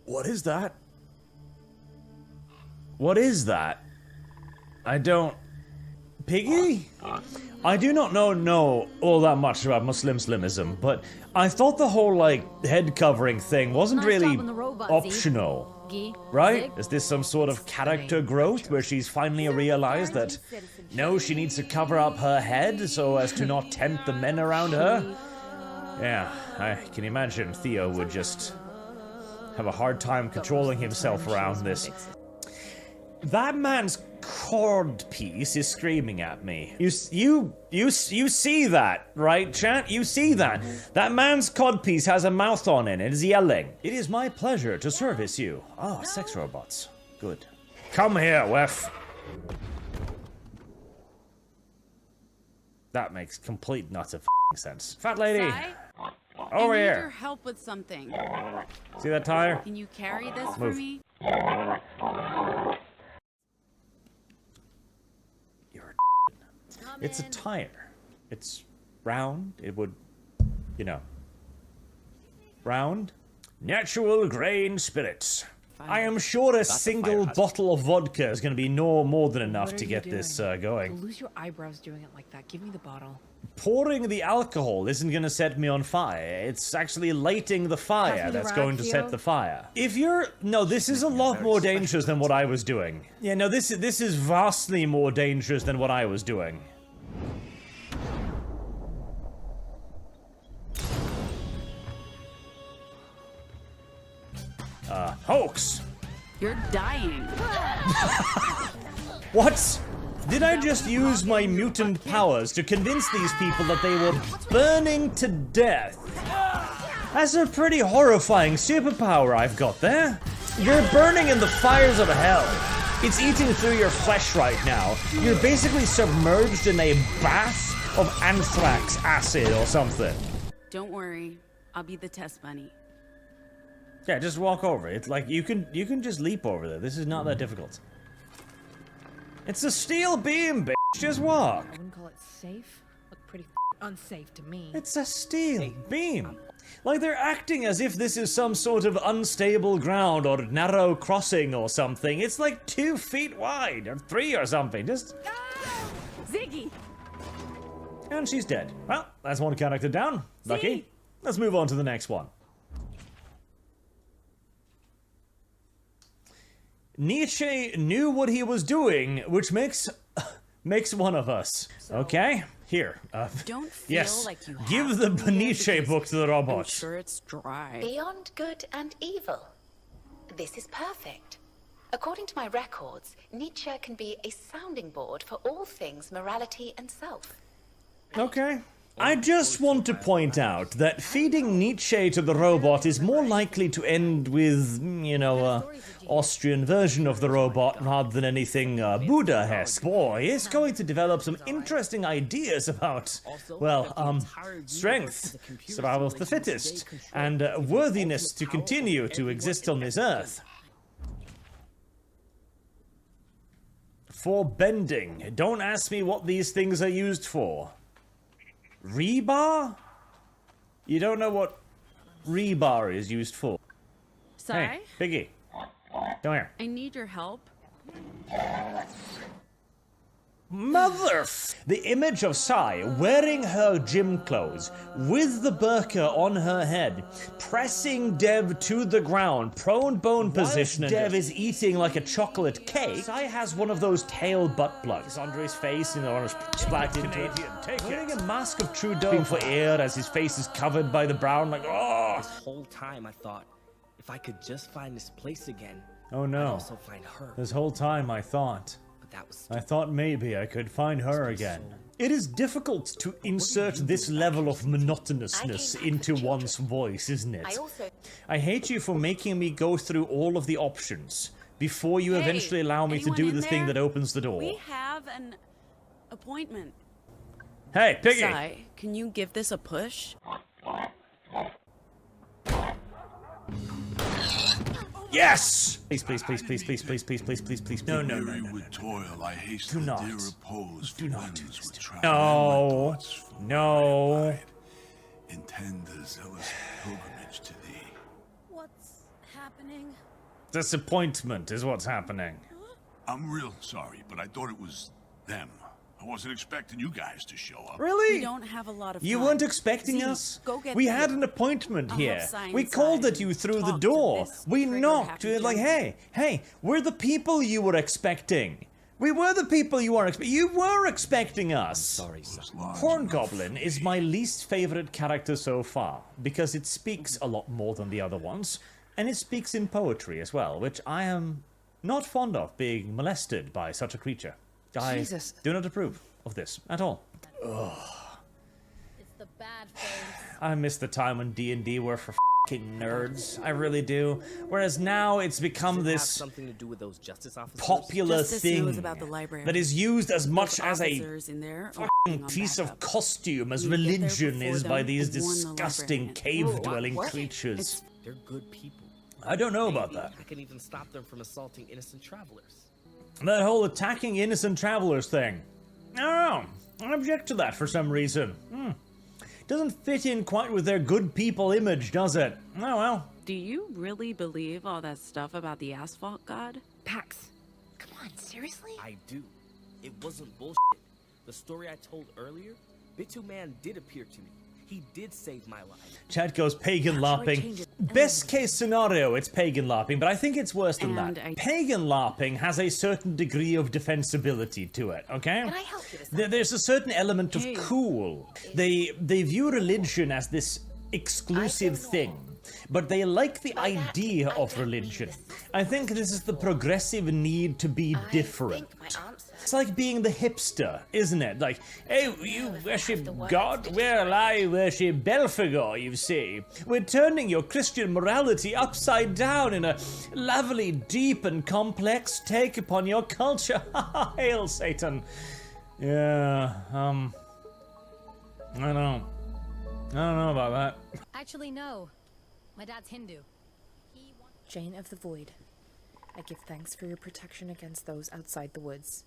What is that? What is that? I don't... Piggy? I do not know all that much about Muhslimslim'ism, but I thought the whole, like, head covering thing wasn't really optional. Right? Is this some sort of character growth where she's finally realized that, no, she needs to cover up her head so as to not tempt the men around her? Yeah, I can imagine Theo would just have a hard time controlling himself around this. That man's cord piece is screaming at me. You see that, right, chat? You see that? That man's codpiece has a mouth on it and is yelling. It is my pleasure to service you. Ah, sex robots. Good. Come here, Wef. That makes complete nuts of sense. Fat lady. Over here. I need your help with something. See that tire? Can you carry this for me? It's a tire. It's round. It would, you know. Round. Natural grain spirits. I am sure a single bottle of vodka is going to be no more than enough to get this going. You'll lose your eyebrows doing it like that. Give me the bottle. Pouring the alcohol isn't going to set me on fire. It's actually lighting the fire that's going to set the fire. If you're... No, this is a lot more dangerous than what I was doing. Yeah, no, this is vastly more dangerous than what I was doing. Hoax! You're dying. What? Did I just use my mutant powers to convince these people that they were burning to death? That's a pretty horrifying superpower I've got there. You're burning in the fires of hell. It's eating through your flesh right now. You're basically submerged in a bath of anthrax acid or something. Don't worry, I'll be the test bunny. Yeah, just walk over. It's like you can just leap over there. This is not that difficult. It's a steel beam, bitch. Just walk. I wouldn't call it safe. Look pretty unsafe to me. It's a steel beam. Like they're acting as if this is some sort of unstable ground or narrow crossing or something. It's like 2 feet wide or 3 or something. Just... Ziggy! And she's dead. Well, that's one character down. Lucky. Let's move on to the next one. Nietzsche knew what he was doing, which makes one of us. Okay, here. Don't feel like you have give the Nietzsche book to the robot. I'm sure it's dry. Beyond good and evil. This is perfect. According to my records, Nietzsche can be a sounding board for all things morality and self. Okay. I just want to point out that feeding Nietzsche to the robot is more likely to end with, you know, Austrian version of the robot rather than anything Buddha-esque. Boy, it's going to develop some interesting ideas about, well, strength, survival of the fittest, and worthiness to continue to exist on this earth. For bending. Don't ask me what these things are used for. Rebar? You don't know what rebar is used for. Sai? Hey, Piggy. Come here. I need your help. Mother! The image of Sai wearing her gym clothes with the burqa on her head, pressing Dev to the ground, prone bone position. Dev is eating like a chocolate cake. Sai has one of those tail butt plugs under his face, you know, and splat into it. Wearing a mask of Trudeau for air as his face is covered by the brown, like, oh! This whole time I thought, if I could just find this place again, oh no. I'd also find her. This whole time I thought maybe I could find her again. It is difficult to insert this level of monotonousness into one's voice, isn't it? I hate you for making me go through all of the options before you eventually allow me to do the thing that opens the door. We have an appointment. Hey, Piggy! Sai, can you give this a push? Yes! Please, please, please, please, please, please, please, please, please, please. No, no, no, no, no. Do not. Do not do this to me. No. No. Intend a zealous pilgrimage to thee. What's happening? happening? Disappointment is what's happening. I'm real sorry, but I thought it was them. I wasn't expecting you guys to show up. Really? We don't have a lot of You time. weren't expecting Z, us? Go get We Theo. had an appointment I'll here. have Sign We called inside at you and through the talk to door. this We trigger knocked. happy We were like, gentleman. hey, we're the people you were expecting. We were the people you were expecting. You were expecting us. Sorry, son. Horn Goblin is my least favorite character so far, because it speaks a lot more than the other ones, and it speaks in poetry as well, which I am not fond of, being molested by such a creature. I Jesus. do not approve of this at all. It's the bad face. I miss the time when D&D were for f***ing nerds. I really do. Whereas now it's become Does it have this something to do with those justice officers? popular Justice thing knows about the library. that is used as much Those as a officers in there are fucking working on piece of backup. costume as You get there religion before is by them, these warn the disgusting librarian. cave-dwelling What? creatures. They're good people. I don't know about that. I can even stop them from assaulting innocent travelers. That whole attacking innocent travelers thing. I don't know. I object to that for some reason. Doesn't fit in quite with their good people image, does it? Oh well. Do you really believe all that stuff about the asphalt god? Pax, come on, seriously? I do. It wasn't bullshit. The story I told earlier, Bitu Man did appear to me. He did save my life. Chat goes pagan LARPing. changes Best case scenario, it's pagan LARPing, but I think it's worse than And that. Pagan LARPing has a certain degree of defensibility to it, okay? Can I help you with There's a certain element of Hey. cool. They view religion as this exclusive thing, but they like the By that, idea I of don't mean religion. this. I think this is the progressive need to be different. I think my answer. It's like being the hipster, isn't it? Like, hey, you worship God? Well, I worship Belphegor, you see. We're turning your Christian morality upside down in a lovely, deep, and complex take upon your culture. Hail Satan. Yeah, I don't know about that. Actually, no. My dad's Hindu. Jane of the Void, I give thanks for your protection against those outside the woods.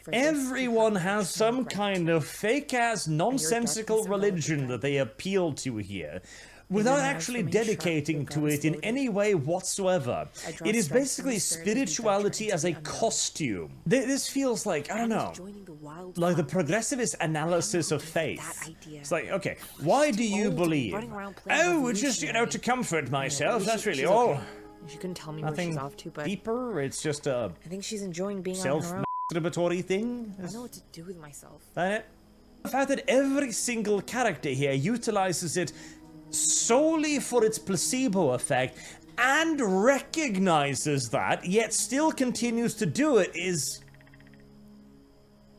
For this, Everyone you have has extreme some right. kind of fake-ass, nonsensical darkness religion enveloped that they appeal to here, without knives actually remain sharp, dedicating your to guns it in loaded. any way whatsoever. I draw It is strength from basically the spirit of venture spirituality into as a the unknown. costume. This feels like, I don't know, Joining the wild like the flower. progressivist analysis of That faith. idea. It's like, okay, why do you old, believe? running around playing Oh, it's just, revolutionary. to comfort myself, that's really She's all. okay. She couldn't tell me where Nothing she's off to, but deeper, it's just a I think she's enjoying being on her own. self-masturbatory thing. I don't know what to do with myself. That it? The fact that every single character here utilizes it solely for its placebo effect and recognizes that, yet still continues to do it is...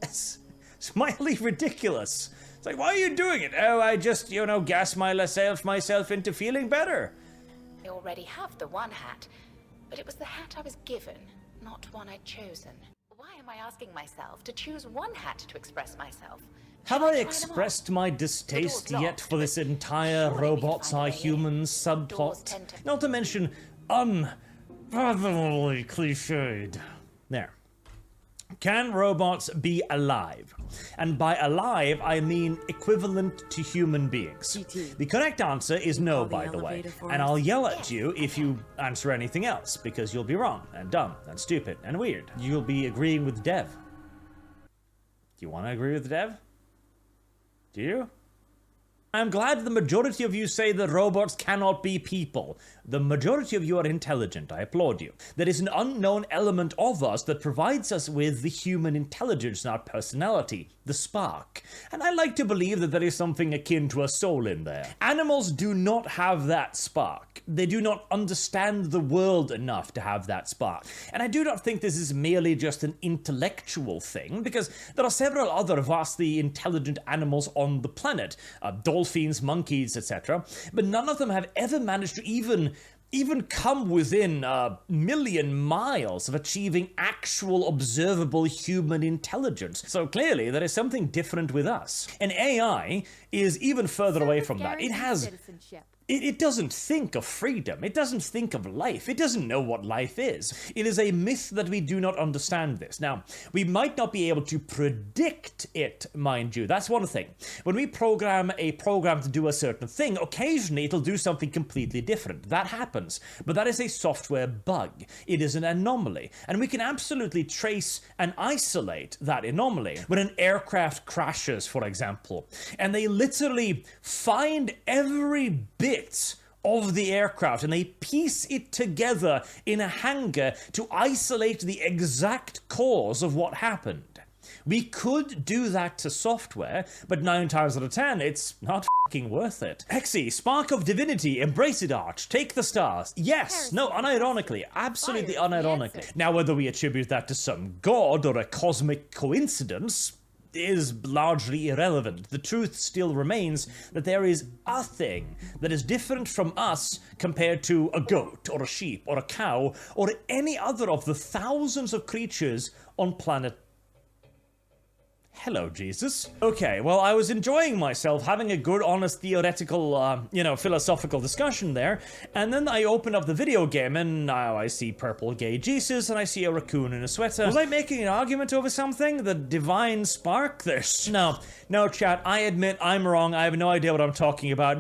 It's mildly ridiculous. It's like, why are you doing it? Oh, I just, gas myself into feeling better. I already have the one hat, but it was the hat I was given, not one I'd chosen. Why am I asking myself to choose one hat to express myself? Have Should I try them on? expressed my distaste yet for this entire Surely we robots find a are way in. humans Doors subplot? tend to- Not to mention unfathomably cliched. There. Can robots be alive? And by alive, I mean equivalent to human beings. GT. The correct answer is no, call the by the way. elevator for And us? I'll yell at you if you answer anything else, because you'll be wrong, and dumb, and stupid, and weird. You'll be agreeing with Dev. Do you want to agree with Dev? Do you? I'm glad the majority of you say that robots cannot be people. The majority of you are intelligent, I applaud you. There is an unknown element of us that provides us with the human intelligence and our personality, the spark. And I like to believe that there is something akin to a soul in there. Animals do not have that spark. They do not understand the world enough to have that spark. And I do not think this is merely just an intellectual thing, because there are several other vastly intelligent animals on the planet. Dolphins, monkeys, etc. But none of them have ever managed to even come within a million miles of achieving actual observable human intelligence. So clearly there is something different with us. And AI is even further away from that. It has Citizenship. It doesn't think of freedom. It doesn't think of life. It doesn't know what life is. It is a myth that we do not understand this. Now, we might not be able to predict it, mind you. That's one thing. When we program a program to do a certain thing, occasionally it'll do something completely different. That happens. But that is a software bug. It is an anomaly. And we can absolutely trace and isolate that anomaly. When an aircraft crashes, for example, and they literally find every bit of the aircraft and they piece it together in a hangar to isolate the exact cause of what happened. We could do that to software, but 9 times out of 10, it's not f***ing worth it. Hexy, spark of divinity, embrace it, Arch, take the stars. Yes, no, unironically, absolutely unironically. Now, whether we attribute that to some god or a cosmic coincidence is largely irrelevant. The truth still remains that there is a thing that is different from us compared to a goat, or a sheep, or a cow, or any other of the thousands of creatures on planet. Hello, Jesus. Okay, well, I was enjoying myself, having a good, honest, theoretical, philosophical discussion there, and then I open up the video game, and now I see purple gay Jesus, and I see a raccoon in a sweater. Was I making an argument over something? The divine spark? No, chat, I admit I'm wrong, I have no idea what I'm talking about.